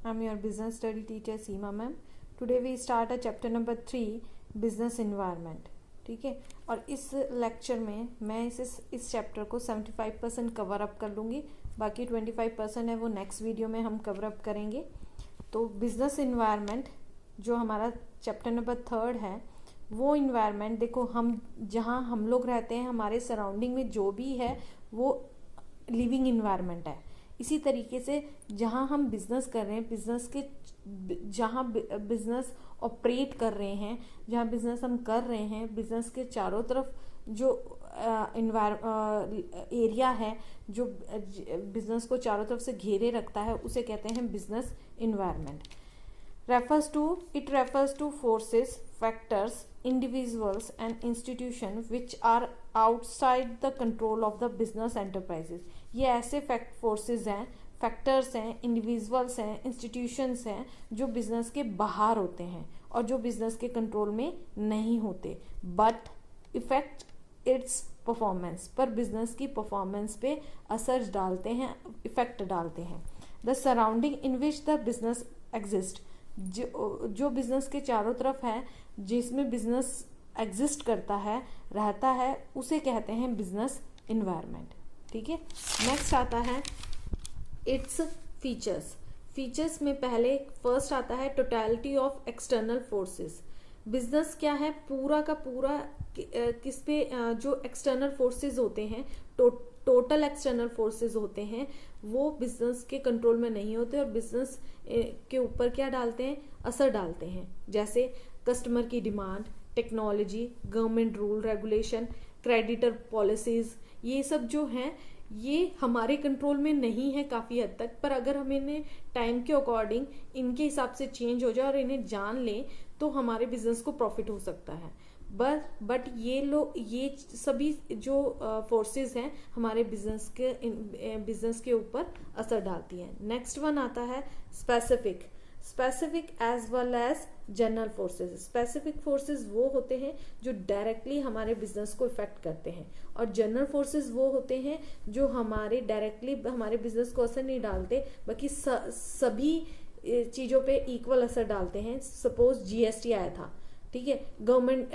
I'm your business study teacher Seema ma'am. Today we start a chapter number 3 business environment. ठीक है, और इस lecture में मैं इस चैप्टर को 75% कवर अप कर लूँगी, बाकी 25% है वो नेक्स्ट वीडियो में हम कवर अप करेंगे। तो बिजनेस इन्वायरमेंट जो हमारा चैप्टर नंबर 3 है, वो इन्वायरमेंट देखो, हम जहाँ हम लोग रहते हैं, हमारे सराउंडिंग में जो भी है वो लिविंग इन्वायरमेंट है। इसी तरीके से जहाँ हम बिजनेस कर रहे हैं, जहाँ बिजनेस ऑपरेट कर रहे हैं, जहाँ बिजनेस हम कर रहे हैं, बिजनेस के चारों तरफ जो एरिया है, जो बिजनेस को चारों तरफ से घेरे रखता है, उसे कहते हैं business environment. It refers to forces, factors, individuals and institutions which are outside the control of the business enterprises। ये ऐसे फोर्सेस हैं, फैक्टर्स हैं, इंडिविजुअल्स हैं, इंस्टीट्यूशंस हैं जो बिजनेस के बाहर होते हैं और जो बिजनेस के कंट्रोल में नहीं होते, बट इफेक्ट इट्स परफॉर्मेंस, पर बिजनेस की परफॉर्मेंस पे असर डालते हैं, इफेक्ट डालते हैं। The surrounding in which the business exist, जो बिजनेस के चारों तरफ है, जिसमें बिजनेस एग्जिस्ट करता है, रहता है, उसे कहते हैं बिजनेस इन्वायरमेंट। ठीक है, नेक्स्ट आता है इट्स फीचर्स। फीचर्स में पहले फर्स्ट आता है totality of external forces. Business क्या है, पूरा का पूरा किस पे, जो एक्सटर्नल फोर्सेस होते हैं, टोटल एक्सटर्नल फोर्सेस होते हैं, वो बिजनेस के कंट्रोल में नहीं होते और बिजनेस के ऊपर क्या डालते हैं, असर डालते हैं। जैसे कस्टमर की demand, technology, government rule regulation, creditor policies, ये सब जो हैं ये हमारे कंट्रोल में नहीं है काफ़ी हद तक, पर अगर हम इन्हें टाइम के अकॉर्डिंग इनके हिसाब से चेंज हो जाए और इन्हें जान लें तो हमारे बिजनेस को प्रॉफिट हो सकता है। बट ये सभी जो फोर्सेस हैं हमारे बिजनेस के ऊपर असर डालती हैं। नेक्स्ट वन आता है specific as well as general forces. Specific forces वो होते हैं जो डायरेक्टली हमारे बिजनेस को इफेक्ट करते हैं, और जनरल फोर्सेस वो होते हैं जो हमारे डायरेक्टली हमारे बिजनेस को असर नहीं डालते, बल्कि सभी चीज़ों पे इक्वल असर डालते हैं। सपोज जीएसटी आया था, ठीक है, गवर्नमेंट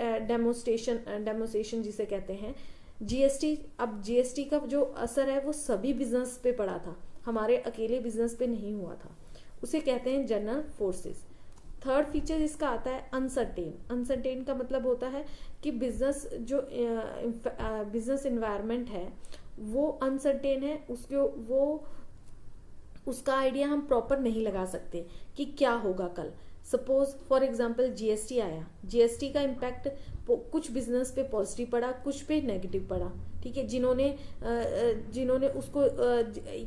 डेमोस्ट्रेशन जिसे कहते हैं, जीएसटी। अब जीएसटी का जो असर है वो सभी बिजनेस पे पड़ा था, हमारे अकेले बिजनेस पे नहीं हुआ था, उसे कहते हैं जनरल फोर्सेस। थर्ड फीचर इसका आता है अनसर्टेन का मतलब होता है कि बिजनेस जो बिजनेस इन्वायरमेंट है वो अनसर्टेन है, उसका आइडिया हम प्रॉपर नहीं लगा सकते कि क्या होगा कल। सपोज फॉर एग्जाम्पल जीएसटी आया, जीएसटी का इम्पैक्ट कुछ बिजनेस पे पॉजिटिव पड़ा, कुछ पे नेगेटिव पड़ा। ठीक है, जिन्होंने उसको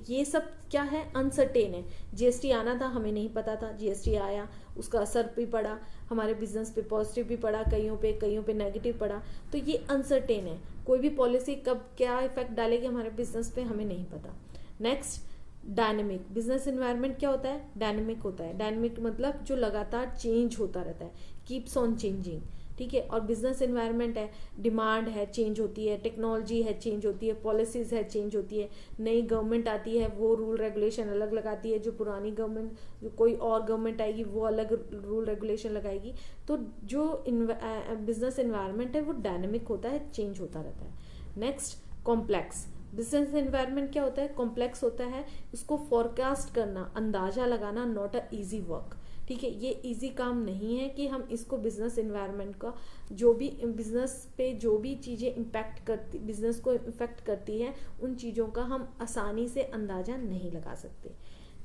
ये सब क्या है, अनसर्टेन है। जीएसटी आना था, हमें नहीं पता था, जीएसटी आया, उसका असर भी पड़ा, हमारे बिजनेस पे पॉजिटिव भी पड़ा, कईयों पे नेगेटिव पड़ा, तो ये अनसर्टेन है। कोई भी पॉलिसी कब क्या इफेक्ट डालेगी हमारे बिजनेस पे हमें नहीं पता। Next dynamic. बिजनेस इन्वायरमेंट क्या होता है, डायनेमिक होता है। डायनेमिक मतलब जो लगातार चेंज होता रहता है, कीप्स ऑन चेंजिंग। ठीक है, और बिजनेस इन्वायरमेंट है, डिमांड है, चेंज होती है, टेक्नोलॉजी है, चेंज होती है, पॉलिसीज है, चेंज होती है, नई गवर्नमेंट आती है, वो रूल रेगुलेशन अलग लगाती है, जो पुरानी गवर्नमेंट, जो कोई और गवर्नमेंट आएगी वो अलग रूल रेगुलेशन लगाएगी। तो जो बिजनेस इन्वायरमेंट है वो डायनेमिक होता है, चेंज होता रहता है। Next complex. बिजनेस एनवायरनमेंट क्या होता है, कॉम्प्लेक्स होता है, इसको फोरकास्ट करना, अंदाजा लगाना, नॉट अ इजी वर्क। ठीक है, ये इजी काम नहीं है कि हम इसको बिजनेस एनवायरनमेंट का जो भी बिजनेस पे जो भी चीज़ें इम्पैक्ट करती, बिजनेस को इफेक्ट करती है, उन चीज़ों का हम आसानी से अंदाजा नहीं लगा सकते।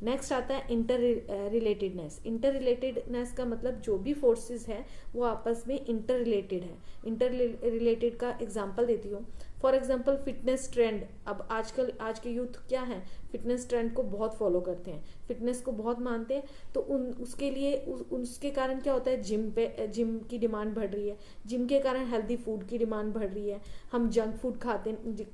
नेक्स्ट आता है इंटर रिलेटेडनेस का मतलब जो भी फोर्सेस है वो आपस में इंटर रिलेटेड है। इंटर रिलेटेड का एग्जांपल देती हूँ। For example fitness trend. अब आज के यूथ क्या है, फिटनेस ट्रेंड को बहुत फॉलो करते हैं, फिटनेस को बहुत मानते हैं, तो उसके कारण क्या होता है, जिम की डिमांड बढ़ रही है, जिम के कारण हेल्दी फूड की डिमांड बढ़ रही है। हम जंक फूड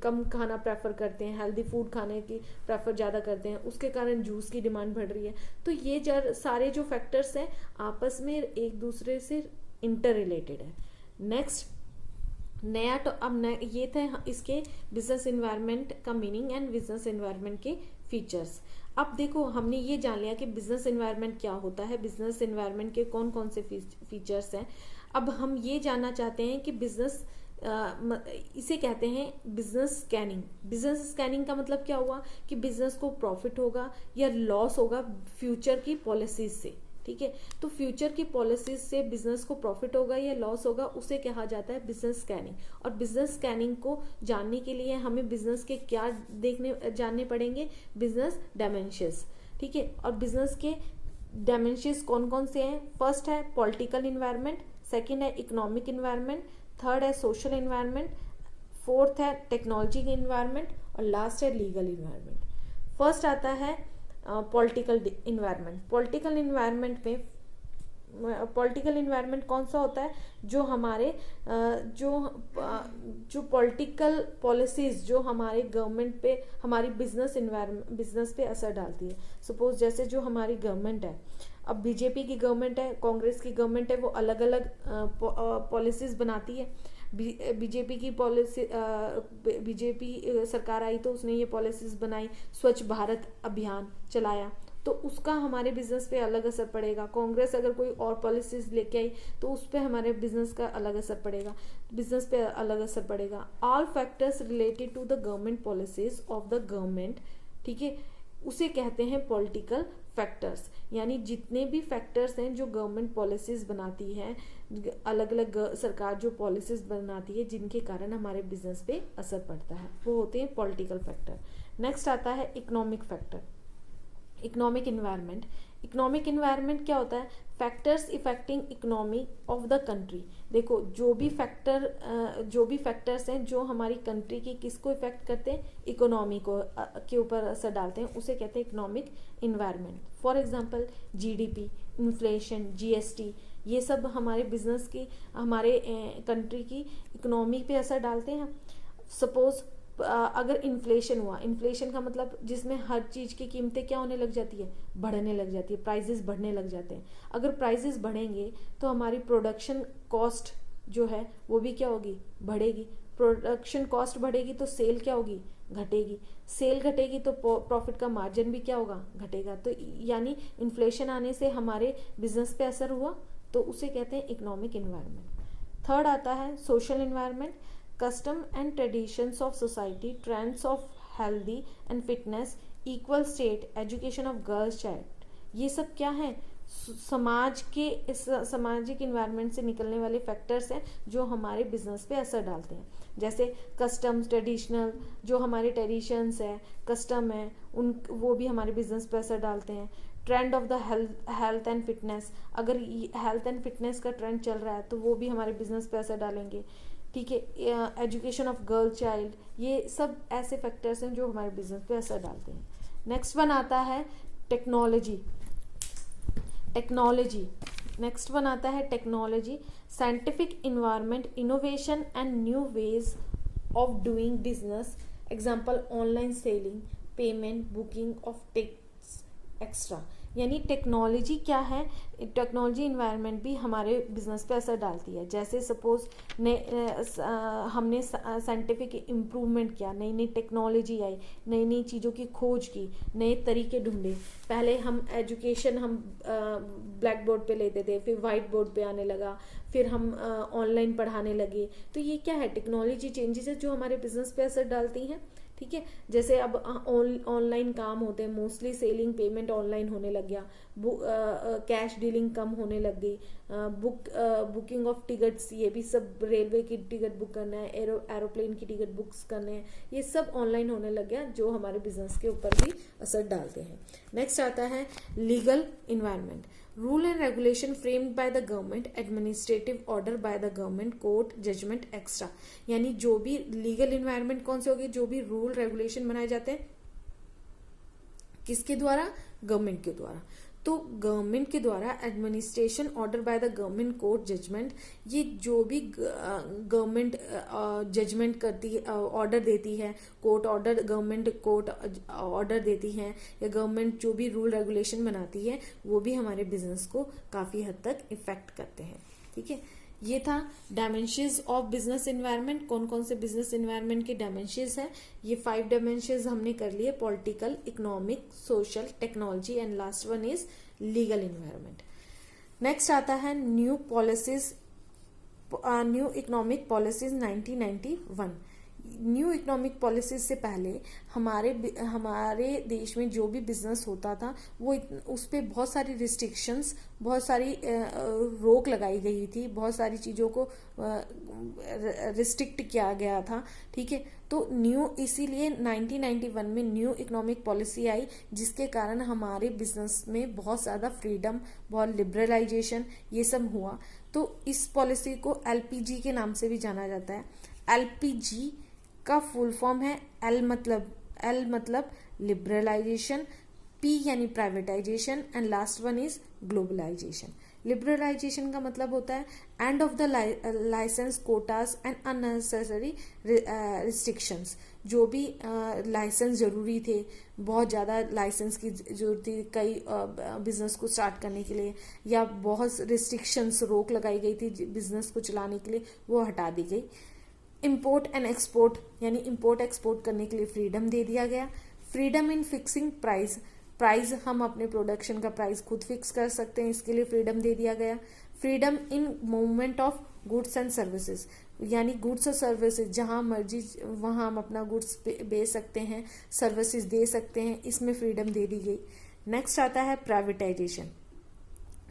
कम खाना प्रेफर करते हैं, हेल्दी फूड खाने की प्रेफर ज़्यादा करते हैं, उसके कारण जूस की डिमांड बढ़ रही है। तो ये सारे जो फैक्टर्स हैं आपस में एक दूसरे से इंटर रिलेटेड है। नेक्स्ट नया तो अब ये थे इसके बिजनेस एनवायरनमेंट का मीनिंग एंड बिजनेस एनवायरनमेंट के फीचर्स। अब देखो हमने ये जान लिया कि बिजनेस एनवायरनमेंट क्या होता है, बिजनेस एनवायरनमेंट के कौन कौन से फीचर्स हैं। अब हम ये जानना चाहते हैं कि बिजनेस इसे कहते हैं बिजनेस स्कैनिंग। बिजनेस स्कैनिंग का मतलब क्या हुआ कि बिजनेस को प्रॉफिट होगा या लॉस होगा फ्यूचर की पॉलिसीज से, ठीक है। तो फ्यूचर की पॉलिसीज से बिजनेस को प्रॉफिट होगा या लॉस होगा, उसे कहा जाता है बिजनेस स्कैनिंग। और बिजनेस स्कैनिंग को जानने के लिए हमें बिजनेस के क्या जानने पड़ेंगे, बिजनेस डायमेंशंस, ठीक है। और बिजनेस के डायमेंशंस कौन कौन से हैं? फर्स्ट है पॉलिटिकल इन्वायरमेंट, सेकेंड है इकोनॉमिक इन्वायरमेंट, थर्ड है सोशल इन्वायरमेंट, फोर्थ है टेक्नोलॉजी इन्वायरमेंट और लास्ट है लीगल इन्वायरमेंट। फर्स्ट आता है पॉलिटिकल इन्वायरमेंट। पॉलिटिकल इन्वायरमेंट में पॉलिटिकल इन्वायरमेंट कौन सा होता है? जो हमारे जो पॉलिटिकल पॉलिसीज जो हमारे गवर्नमेंट पे, हमारी बिजनेस पे असर डालती है। सपोज जैसे जो हमारी गवर्नमेंट है, अब बीजेपी की गवर्नमेंट है, कांग्रेस की गवर्नमेंट है, वो अलग अलग पॉलिसीज बनाती है। बीजेपी की पॉलिसी, बीजेपी सरकार आई तो उसने ये पॉलिसीज बनाई, स्वच्छ भारत अभियान चलाया, तो उसका हमारे बिजनेस पे अलग असर पड़ेगा। कांग्रेस अगर कोई और पॉलिसीज लेके आई तो उस पर हमारे बिजनेस का अलग असर पड़ेगा, बिजनेस पे अलग असर पड़ेगा। All factors related to the government policies of the government, ठीक है, उसे कहते हैं पॉलिटिकल फैक्टर्स। यानी जितने भी फैक्टर्स हैं जो गवर्नमेंट पॉलिसीज बनाती है, अलग अलग सरकार जो पॉलिसीज बनाती है जिनके कारण हमारे बिजनेस पे असर पड़ता है, वो होते हैं पॉलिटिकल फैक्टर। नेक्स्ट आता है economic factor, economic environment. Economic environment क्या होता है? Factors affecting economy of the country. देखो जो भी फैक्टर्स हैं जो हमारी कंट्री की किसको इफेक्ट करते हैं, इकोनॉमी को के ऊपर असर डालते हैं, उसे कहते हैं economic environment. For example GDP, inflation, GST, ये सब हमारे बिजनेस की, हमारे कंट्री की इकोनॉमी पे असर डालते हैं। सपोज अगर इन्फ्लेशन हुआ, इन्फ्लेशन का मतलब जिसमें हर चीज की कीमतें क्या होने लग जाती है, बढ़ने लग जाती है, प्राइसेस बढ़ने लग जाते हैं। अगर प्राइसेस बढ़ेंगे तो हमारी प्रोडक्शन कॉस्ट जो है वो भी क्या होगी, बढ़ेगी। प्रोडक्शन कॉस्ट बढ़ेगी तो सेल क्या होगी, घटेगी। सेल घटेगी तो प्रॉफिट का मार्जिन भी क्या होगा, घटेगा। तो यानी इन्फ्लेशन आने से हमारे बिजनेस पे असर हुआ, तो उसे कहते हैं इकोनॉमिक इन्वायरमेंट। थर्ड आता है social environment. Custom and traditions of society, trends of healthy and fitness, equal state, education of girls child, ये सब क्या है? समाज के इस सामाजिक इन्वायरमेंट से निकलने वाले फैक्टर्स हैं जो हमारे बिजनेस पे असर डालते हैं। जैसे कस्टम्स, ट्रेडिशनल, जो हमारे ट्रेडिशंस है, कस्टम है, उन वो भी हमारे बिजनेस पे असर डालते हैं। Trend of the health and fitness, अगर हेल्थ एंड फिटनेस का ट्रेंड चल रहा है तो वो भी हमारे बिजनेस पे असर डालेंगे, ठीक है। एजुकेशन ऑफ गर्ल चाइल्ड, ये सब ऐसे फैक्टर्स हैं जो हमारे बिजनेस पे असर डालते हैं। नेक्स्ट वन आता है टेक्नोलॉजी। नेक्स्ट वन आता है technology, scientific environment, innovation and new ways of doing business. Example online selling, payment, booking of tickets extra. यानी टेक्नोलॉजी क्या है? टेक्नोलॉजी इन्वायरमेंट भी हमारे बिजनेस पे असर डालती है। जैसे सपोज हमने साइंटिफिक इम्प्रूवमेंट किया, नई नई टेक्नोलॉजी आई, नई नई चीज़ों की खोज की, नए तरीके ढूंढे। पहले हम एजुकेशन हम ब्लैक बोर्ड पे लेते थे, फिर वाइट बोर्ड पे आने लगा, फिर हम ऑनलाइन पढ़ाने लगे। तो ये क्या है? टेक्नोलॉजी चेंजेस है जो हमारे बिजनेस पे असर डालती हैं, ठीक है। जैसे अब ऑनलाइन काम होते हैं, मोस्टली सेलिंग पेमेंट ऑनलाइन होने लग गया, कैश डीलिंग कम होने लग गई, बुकिंग ऑफ टिकट्स, ये भी सब, रेलवे की टिकट बुक करना है, एरोप्लेन की टिकट बुक्स करने हैं, ये सब ऑनलाइन होने लग गया जो हमारे बिजनेस के ऊपर भी असर डालते हैं। नेक्स्ट आता है legal environment. Rule and regulation framed by the government, administrative order by the government, court judgement extra. यानी जो भी लीगल इन्वायरमेंट कौन से होगी? जो भी रूल रेगुलेशन बनाए जाते हैं किसके द्वारा? गवर्नमेंट के द्वारा। तो गवर्नमेंट के द्वारा administration order by the government, court judgement, ये जो भी गवर्नमेंट जजमेंट करती है, ऑर्डर देती है, court order, government court order देती है, या गवर्नमेंट जो भी रूल रेगुलेशन बनाती है, वो भी हमारे बिजनेस को काफी हद तक इफेक्ट करते हैं, ठीक है। ये था डायमेंशंस ऑफ बिजनेस एनवायरनमेंट। कौन कौन से बिजनेस एनवायरनमेंट के डायमेंशंस हैं, ये 5 डायमेंशंस हमने कर लिए, political, economic, social, technology and last one is legal environment. Next आता है new policies, new economic policies 1991। New economic policies से पहले हमारे देश में जो भी बिजनेस होता था वो उस पर बहुत सारी रिस्ट्रिक्शंस, बहुत सारी रोक लगाई गई थी, बहुत सारी चीज़ों को रिस्ट्रिक्ट किया गया था, ठीक है। तो इसीलिए 1991 में न्यू इकोनॉमिक पॉलिसी आई, जिसके कारण हमारे बिजनेस में बहुत ज़्यादा फ्रीडम, बहुत लिबरलाइजेशन ये सब हुआ। तो इस पॉलिसी को एलपीजी के नाम से भी जाना जाता है। एलपीजी का फुल फॉर्म है एल मतलब लिबरलाइजेशन, पी यानी privatisation and last one is globalisation. Liberalisation का मतलब होता है end of the licence quotas and unnecessary restrictions. जो भी लाइसेंस जरूरी थे, बहुत ज़्यादा लाइसेंस की जरूरत थी कई बिजनेस को स्टार्ट करने के लिए, या बहुत रिस्ट्रिक्शंस, रोक लगाई गई थी बिजनेस को चलाने के लिए, वो हटा दी गई। इम्पोर्ट एंड एक्सपोर्ट यानी इम्पोर्ट एक्सपोर्ट करने के लिए फ्रीडम दे दिया गया। फ्रीडम इन फिक्सिंग प्राइस हम अपने प्रोडक्शन का प्राइस खुद फिक्स कर सकते हैं, इसके लिए फ्रीडम दे दिया गया। Freedom in movement of goods and services यानी गुड्स और सर्विसेज जहां मर्जी वहां हम अपना गुड्स बेच सकते हैं, सर्विसेज दे सकते हैं, इसमें फ्रीडम दे दी गई। नेक्स्ट आता है प्राइवेटाइजेशन।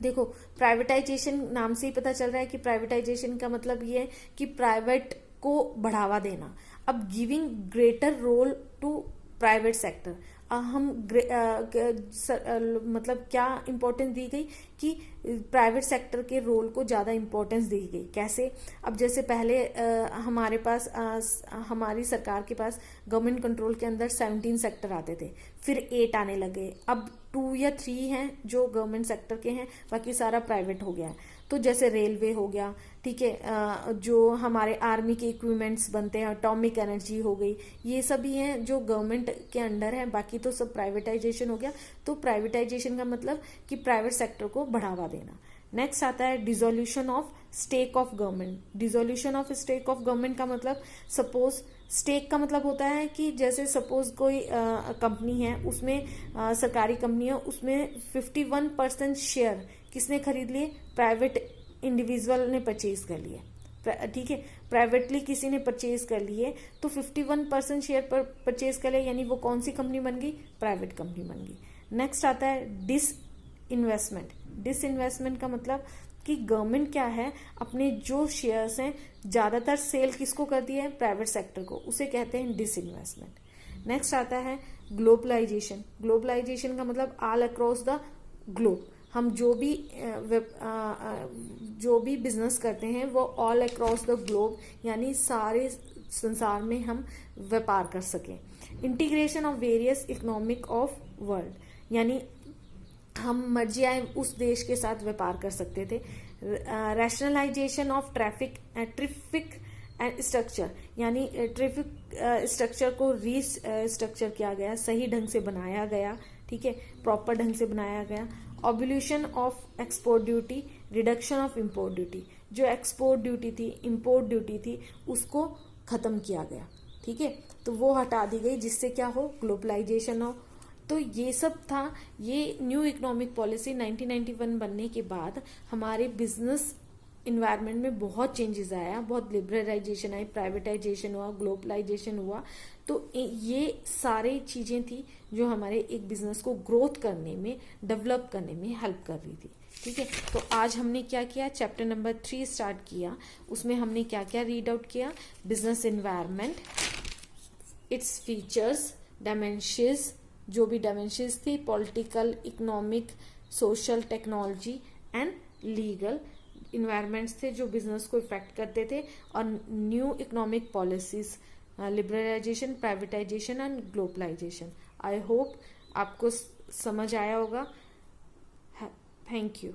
देखो, प्राइवेटाइजेशन नाम से ही पता चल रहा है कि प्राइवेटाइजेशन का मतलब ये है कि प्राइवेट को बढ़ावा देना। अब giving greater role to private sector, मतलब क्या इंपॉर्टेंस दी गई कि प्राइवेट सेक्टर के रोल को ज्यादा इंपॉर्टेंस दी गई। कैसे? अब जैसे पहले हमारे पास हमारी सरकार के पास गवर्नमेंट कंट्रोल के अंदर 17 सेक्टर आते थे, फिर 8 आने लगे, अब 2 या 3 हैं जो गवर्नमेंट सेक्टर के हैं, बाकी सारा प्राइवेट हो गया है। तो जैसे रेलवे हो गया, ठीक है, जो हमारे आर्मी के इक्विपमेंट्स बनते हैं, एटॉमिक एनर्जी हो गई, ये सभी हैं जो गवर्नमेंट के अंडर है, बाकी तो सब प्राइवेटाइजेशन हो गया। तो प्राइवेटाइजेशन का मतलब कि प्राइवेट सेक्टर को बढ़ावा देना। नेक्स्ट आता है dissolution of stake of government. Dissolution of stake of government का मतलब, सपोज स्टेक का मतलब होता है कि जैसे सपोज कोई कंपनी है, उसमें सरकारी कंपनी है, उसमें 51% शेयर किसने खरीद लिए? प्राइवेट इंडिविजुअल ने परचेज कर लिए, ठीक है, प्राइवेटली किसी ने परचेज कर लिए, तो 51% शेयर पर परचेज कर लिया, यानी वो कौन सी कंपनी बन गई? प्राइवेट कंपनी बन गई। नेक्स्ट आता है डिसइन्वेस्टमेंट। डिसइन्वेस्टमेंट का मतलब कि गवर्नमेंट क्या है, अपने जो शेयर्स हैं ज्यादातर सेल किसको करती है? प्राइवेट सेक्टर को, उसे कहते हैं डिसइन्वेस्टमेंट। नेक्स्ट आता है ग्लोबलाइजेशन। ग्लोबलाइजेशन का मतलब ऑल अक्रॉस द ग्लोब। हम जो भी बिजनेस करते हैं वो ऑल अक्रॉस द ग्लोब यानी सारे संसार में हम व्यापार कर सकें। Integration of various economic of world यानी हम मर्जी आए उस देश के साथ व्यापार कर सकते थे। Rationalisation of traffic and structure यानी ट्रैफिक स्ट्रक्चर को रीस्ट्रक्चर किया गया, सही ढंग से बनाया गया, ठीक है, प्रॉपर ढंग से बनाया गया। Abolition of export duty, reduction of import duty. जो एक्सपोर्ट ड्यूटी थी, इम्पोर्ट ड्यूटी थी, उसको खत्म किया गया, ठीक है, तो वो हटा दी गई, जिससे क्या हो? ग्लोबलाइजेशन हो। तो ये सब था, ये न्यू इकोनॉमिक पॉलिसी 1991 बनने के बाद हमारे बिजनेस इन्वायरमेंट में बहुत चेंजेस आया, बहुत लिबरलाइजेशन आई, प्राइवेटाइजेशन हुआ, ग्लोबलाइजेशन हुआ। तो ये सारी चीजें थी जो हमारे एक बिजनेस को ग्रोथ करने में, डेवलप करने में हेल्प कर रही थी, ठीक है। तो आज हमने क्या किया? चैप्टर नंबर 3 स्टार्ट किया। उसमें हमने क्या क्या रीड आउट किया? Business environment, its features, dimensions, जो भी डायमेंशंस थी, political, economic, social, technology and legal environments थे जो बिजनेस को इफेक्ट करते थे, और new economic policies, liberalisation, privatisation and globalisation. I hope आपको समझ आया होगा। Thank you.